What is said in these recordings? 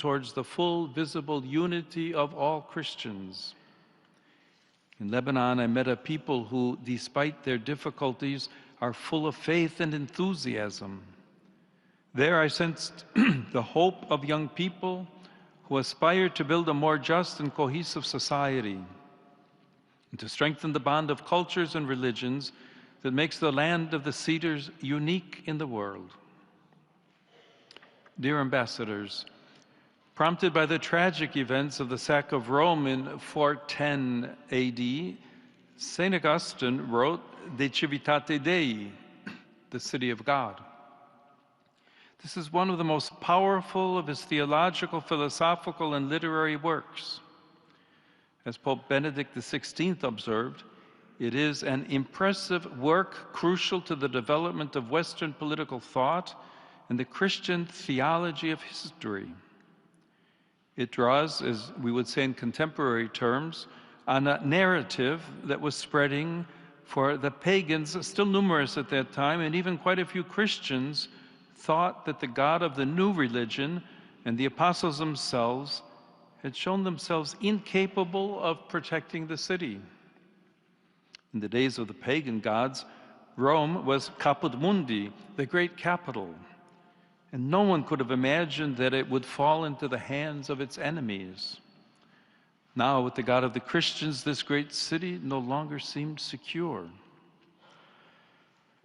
towards the full, visible unity of all Christians. In Lebanon, I met a people who, despite their difficulties, are full of faith and enthusiasm. There I sensed the hope of young people who aspire to build a more just and cohesive society and to strengthen the bond of cultures and religions that makes the land of the cedars unique in the world. Dear ambassadors, prompted by the tragic events of the sack of Rome in 410 AD, St. Augustine wrote De Civitate Dei, the city of God. This is one of the most powerful of his theological, philosophical, and literary works. As Pope Benedict XVI observed, it is an impressive work crucial to the development of Western political thought and the Christian theology of history. It draws, as we would say in contemporary terms, on a narrative that was spreading for the pagans, still numerous at that time, and even quite a few Christians thought that the God of the new religion and the apostles themselves had shown themselves incapable of protecting the city. In the days of the pagan gods, Rome was caput mundi, the great capital, and no one could have imagined that it would fall into the hands of its enemies. Now, with the God of the Christians, this great city no longer seemed secure.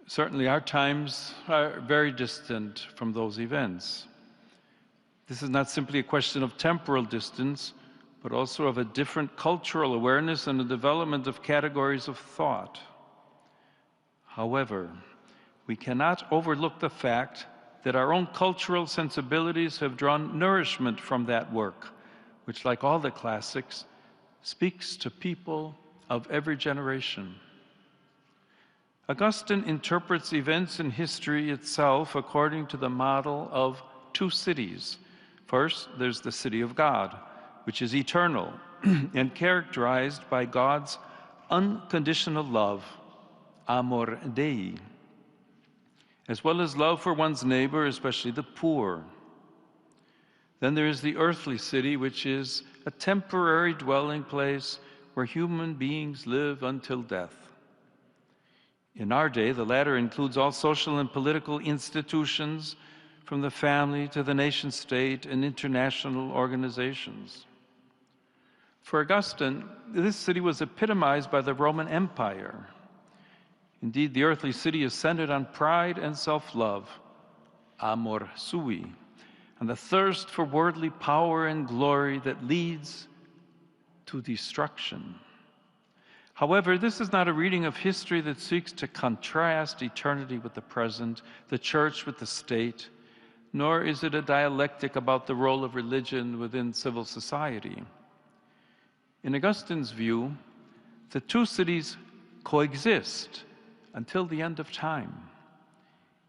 Certainly, our times are very distant from those events. This is not simply a question of temporal distance, but also of a different cultural awareness and the development of categories of thought. However, we cannot overlook the fact that our own cultural sensibilities have drawn nourishment from that work, which, like all the classics, speaks to people of every generation. Augustine interprets events in history itself according to the model of two cities. First, there's the city of God, which is eternal and characterized by God's unconditional love, amor Dei, as well as love for one's neighbor, especially the poor. Then there is the earthly city, which is a temporary dwelling place where human beings live until death. In our day, the latter includes all social and political institutions, from the family to the nation-state and international organizations. For Augustine, this city was epitomized by the Roman Empire. Indeed, the earthly city is centered on pride and self-love, amor sui, and the thirst for worldly power and glory that leads to destruction. However, this is not a reading of history that seeks to contrast eternity with the present, the church with the state, nor is it a dialectic about the role of religion within civil society. In Augustine's view, the two cities coexist until the end of time.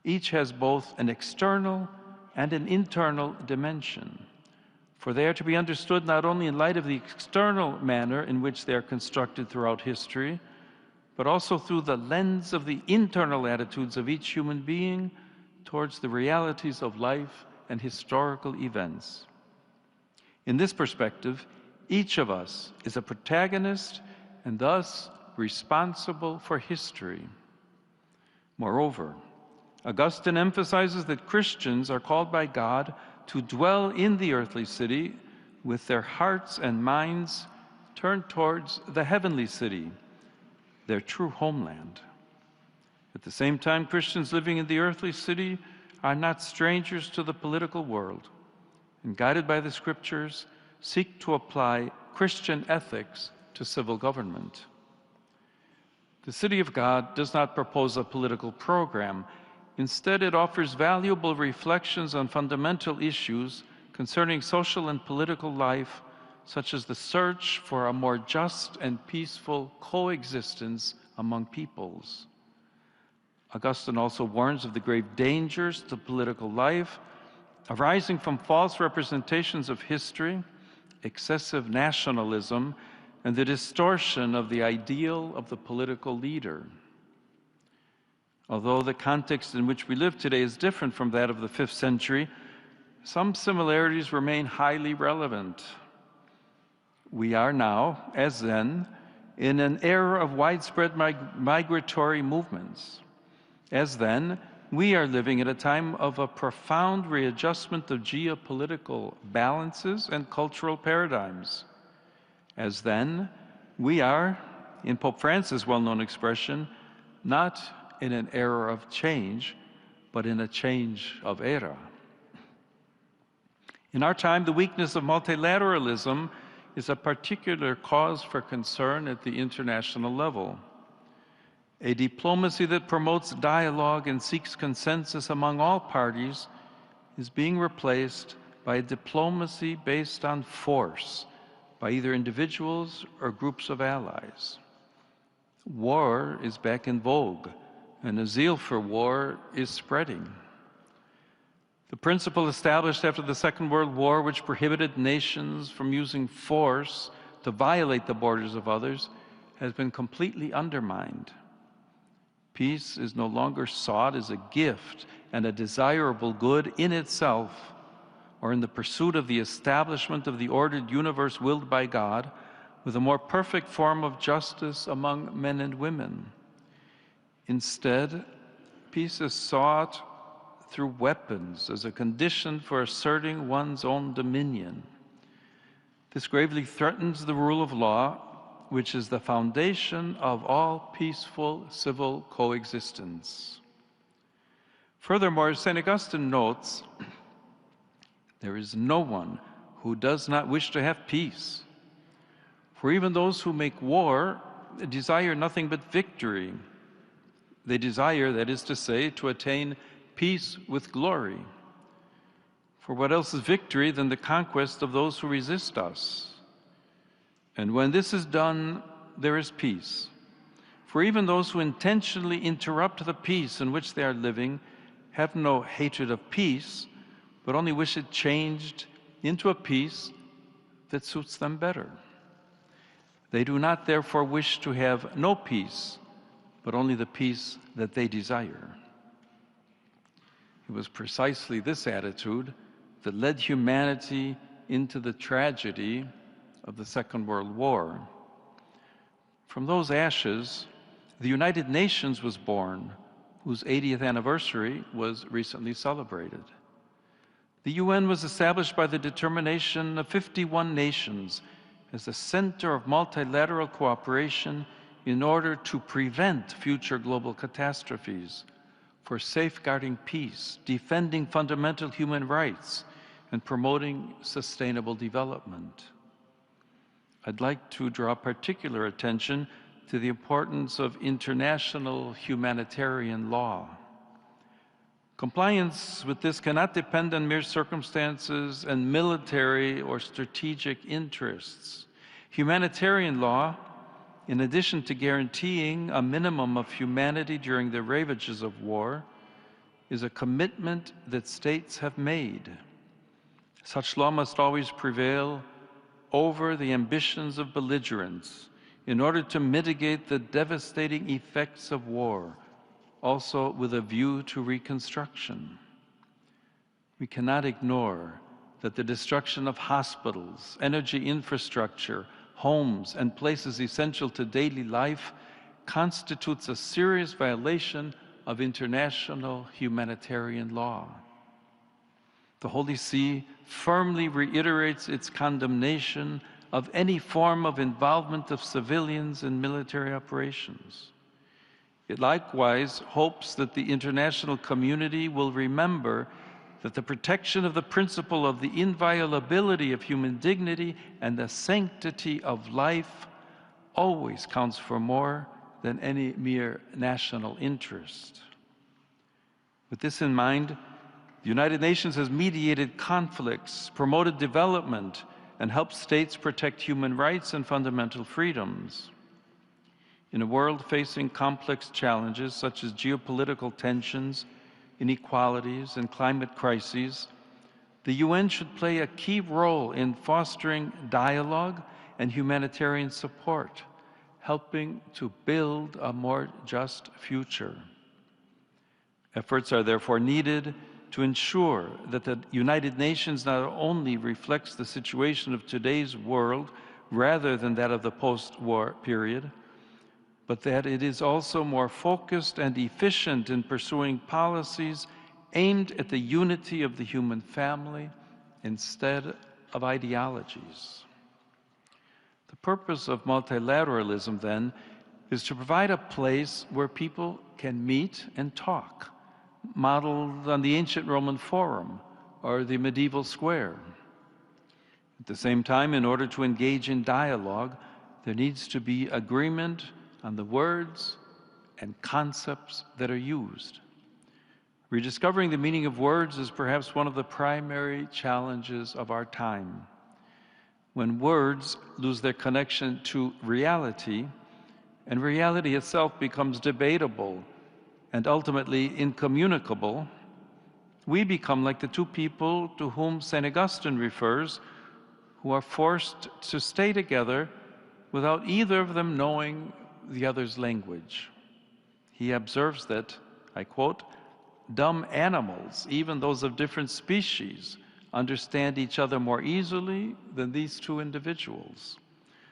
Each has both an external and an internal dimension, for they are to be understood not only in light of the external manner in which they are constructed throughout history, but also through the lens of the internal attitudes of each human being towards the realities of life and historical events. In this perspective, each of us is a protagonist and thus responsible for history. Moreover, Augustine emphasizes that Christians are called by God to dwell in the earthly city with their hearts and minds turned towards the heavenly city, their true homeland. At the same time, Christians living in the earthly city are not strangers to the political world, and guided by the scriptures, seek to apply Christian ethics to civil government. The City of God does not propose a political program. Instead, it offers valuable reflections on fundamental issues concerning social and political life, such as the search for a more just and peaceful coexistence among peoples. Augustine also warns of the grave dangers to political life arising from false representations of history, excessive nationalism, and the distortion of the ideal of the political leader. Although the context in which we live today is different from that of the 5th century, some similarities remain highly relevant. We are now, as then, in an era of widespread migratory movements. As then, we are living at a time of a profound readjustment of geopolitical balances and cultural paradigms. As then, we are, in Pope Francis' well-known expression, not in an era of change, but in a change of era. In our time, the weakness of multilateralism is a particular cause for concern at the international level. A diplomacy that promotes dialogue and seeks consensus among all parties is being replaced by a diplomacy based on force by either individuals or groups of allies. War is back in vogue, and a zeal for war is spreading. The principle established after the Second World War, which prohibited nations from using force to violate the borders of others, has been completely undermined. Peace is no longer sought as a gift and a desirable good in itself, or in the pursuit of the establishment of the ordered universe willed by God, with a more perfect form of justice among men and women. Instead, peace is sought through weapons as a condition for asserting one's own dominion. This gravely threatens the rule of law, which is the foundation of all peaceful civil coexistence. Furthermore, St. Augustine notes, there is no one who does not wish to have peace. For even those who make war desire nothing but victory. They desire, that is to say, to attain peace with glory. For what else is victory than the conquest of those who resist us? And when this is done, there is peace. For even those who intentionally interrupt the peace in which they are living have no hatred of peace, but only wish it changed into a peace that suits them better. They do not therefore wish to have no peace, but only the peace that they desire. It was precisely this attitude that led humanity into the tragedy of the Second World War. From those ashes, the United Nations was born, whose 80th anniversary was recently celebrated. The UN was established by the determination of 51 nations as the center of multilateral cooperation in order to prevent future global catastrophes, for safeguarding peace, defending fundamental human rights, and promoting sustainable development. I'd like to draw particular attention to the importance of international humanitarian law. Compliance with this cannot depend on mere circumstances and military or strategic interests. Humanitarian law, in addition to guaranteeing a minimum of humanity during the ravages of war, is a commitment that states have made. Such law must always prevail over the ambitions of belligerents in order to mitigate the devastating effects of war, also with a view to reconstruction. We cannot ignore that the destruction of hospitals, energy infrastructure, homes, and places essential to daily life constitutes a serious violation of international humanitarian law. The Holy See firmly reiterates its condemnation of any form of involvement of civilians in military operations. It likewise hopes that the international community will remember that the protection of the principle of the inviolability of human dignity and the sanctity of life always counts for more than any mere national interest. With this in mind, the United Nations has mediated conflicts, promoted development, and helped states protect human rights and fundamental freedoms. In a world facing complex challenges such as geopolitical tensions, inequalities, and climate crises, the UN should play a key role in fostering dialogue and humanitarian support, helping to build a more just future. Efforts are therefore needed to ensure that the United Nations not only reflects the situation of today's world rather than that of the post-war period, but that it is also more focused and efficient in pursuing policies aimed at the unity of the human family instead of ideologies. The purpose of multilateralism, then, is to provide a place where people can meet and talk, modeled on the ancient Roman Forum or the medieval square. At the same time, in order to engage in dialogue, there needs to be agreement on the words and concepts that are used. Rediscovering the meaning of words is perhaps one of the primary challenges of our time. When words lose their connection to reality, and reality itself becomes debatable and ultimately incommunicable, we become like the two people to whom St. Augustine refers, who are forced to stay together without either of them knowing the other's language. He observes that, I quote, "Dumb animals, even those of different species, understand each other more easily than these two individuals.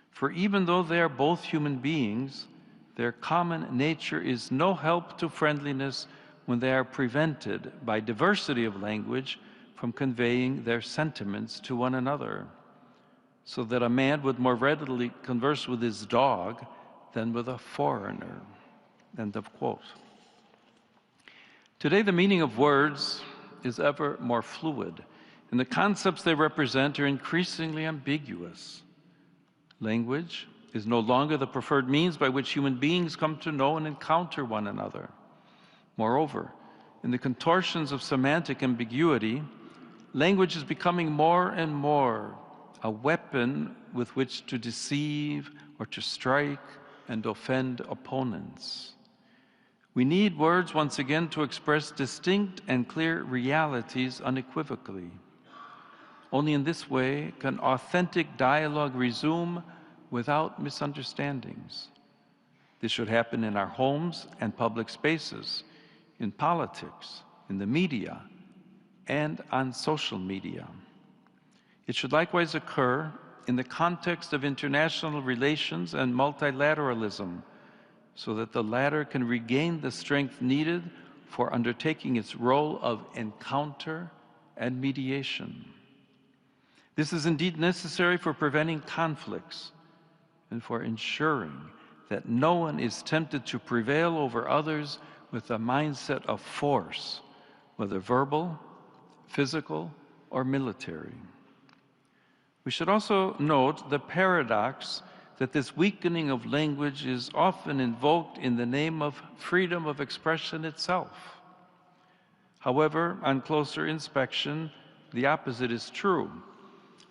For even though they are both human beings, their common nature is no help to friendliness when they are prevented by diversity of language from conveying their sentiments to one another, so that a man would more readily converse with his dog than with a foreigner." End of quote. Today, the meaning of words is ever more fluid, and the concepts they represent are increasingly ambiguous. Language is no longer the preferred means by which human beings come to know and encounter one another. Moreover, in the contortions of semantic ambiguity, language is becoming more and more a weapon with which to deceive or to strike and offend opponents. We need words once again to express distinct and clear realities unequivocally. Only in this way can authentic dialogue resume without misunderstandings. This should happen in our homes and public spaces, in politics, in the media, and on social media. It should likewise occur in the context of international relations and multilateralism, so that the latter can regain the strength needed for undertaking its role of encounter and mediation. This is indeed necessary for preventing conflicts and for ensuring that no one is tempted to prevail over others with a mindset of force, whether verbal, physical, or military. We should also note the paradox that this weakening of language is often invoked in the name of freedom of expression itself. However, on closer inspection, the opposite is true,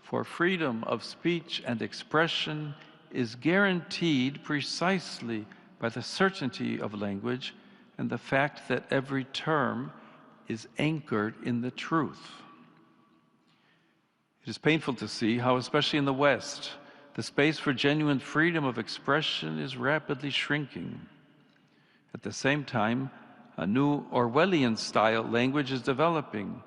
for freedom of speech and expression is guaranteed precisely by the certainty of language and the fact that every term is anchored in the truth. It is painful to see how, especially in the West, the space for genuine freedom of expression is rapidly shrinking. At the same time, a new Orwellian-style language is developing,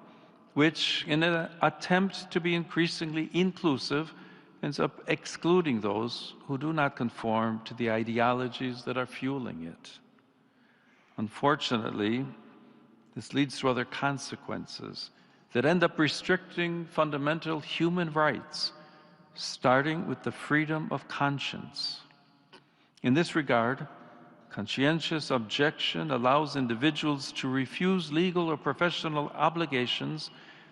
which, in an attempt to be increasingly inclusive, ends up excluding those who do not conform to the ideologies that are fueling it. Unfortunately, this leads to other consequences that end up restricting fundamental human rights, starting with the freedom of conscience. In this regard, conscientious objection allows individuals to refuse legal or professional obligations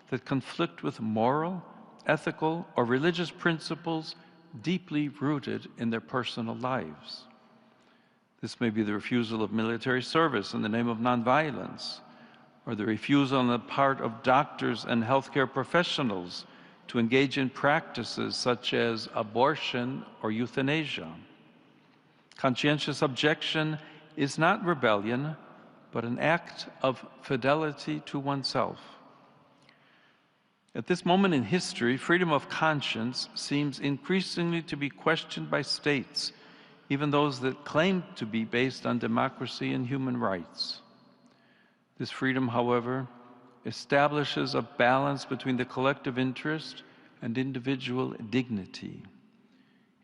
that conflict with moral, ethical, or religious principles deeply rooted in their personal lives. This may be the refusal of military service in the name of nonviolence, or the refusal on the part of doctors and healthcare professionals to engage in practices such as abortion or euthanasia. Conscientious objection is not rebellion, but an act of fidelity to oneself. At this moment in history, freedom of conscience seems increasingly to be questioned by states, even those that claim to be based on democracy and human rights. This freedom, however, establishes a balance between the collective interest and individual dignity.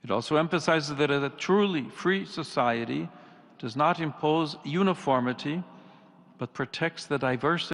It also emphasizes that a truly free society does not impose uniformity, but protects the diversity